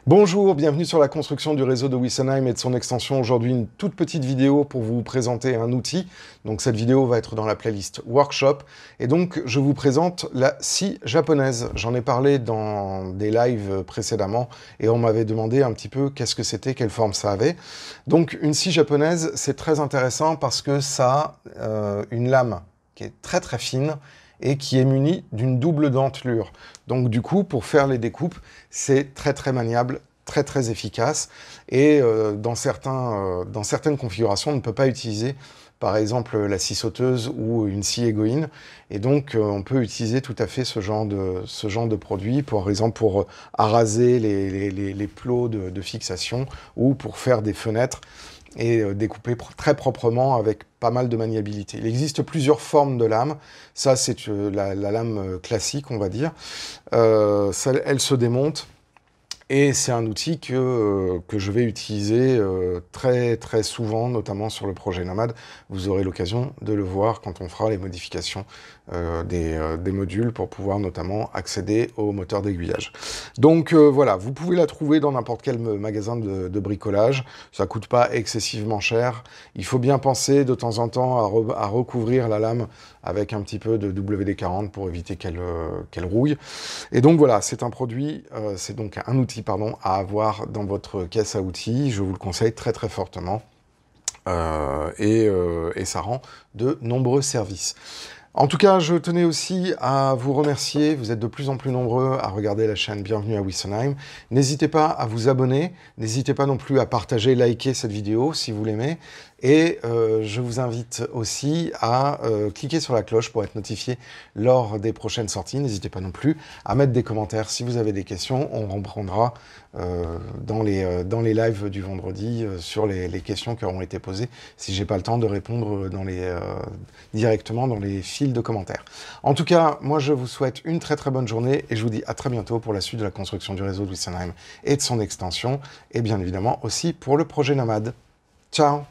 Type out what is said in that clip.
Bonjour, bienvenue sur la construction du réseau de Wessenheim et de son extension. Aujourd'hui, une toute petite vidéo pour vous présenter un outil. Donc cette vidéo va être dans la playlist Workshop. Et donc, je vous présente la scie japonaise. J'en ai parlé dans des lives précédemment et on m'avait demandé un petit peu qu'est-ce que c'était, quelle forme ça avait. Donc une scie japonaise, c'est très intéressant parce que ça a une lame qui est très très fine et qui est muni d'une double dentelure. Donc du coup, pour faire les découpes, c'est très très maniable, très très efficace, et dans certaines configurations, on ne peut pas utiliser par exemple la scie sauteuse ou une scie égoïne, et donc on peut utiliser tout à fait ce genre de produit, par exemple pour araser les plots de fixation, ou pour faire des fenêtres, et découper très proprement avec pas mal de maniabilité. Il existe plusieurs formes de lames. Ça, c'est la lame classique, on va dire. Elle se démonte. Et c'est un outil que je vais utiliser très très souvent, notamment sur le projet Nomade. Vous aurez l'occasion de le voir quand on fera les modifications des modules pour pouvoir notamment accéder au moteur d'aiguillage. Donc voilà, vous pouvez la trouver dans n'importe quel magasin de bricolage. Ça coûte pas excessivement cher. Il faut bien penser de temps en temps à recouvrir la lame avec un petit peu de WD-40 pour éviter qu'elle rouille. Et donc voilà, c'est un produit, c'est donc un outil à avoir dans votre caisse à outils. Je vous le conseille très très fortement. Et ça rend de nombreux services. En tout cas, je tenais aussi à vous remercier. Vous êtes de plus en plus nombreux à regarder la chaîne Bienvenue à Wessenheim. N'hésitez pas à vous abonner. N'hésitez pas non plus à partager, liker cette vidéo si vous l'aimez. Et je vous invite aussi à cliquer sur la cloche pour être notifié lors des prochaines sorties. N'hésitez pas non plus à mettre des commentaires si vous avez des questions. On reprendra dans les lives du vendredi sur les questions qui auront été posées si j'ai pas le temps de répondre directement dans les fils de commentaires. En tout cas, moi je vous souhaite une très très bonne journée et je vous dis à très bientôt pour la suite de la construction du réseau de Wessenheim et de son extension, et bien évidemment aussi pour le projet Nomade. Ciao!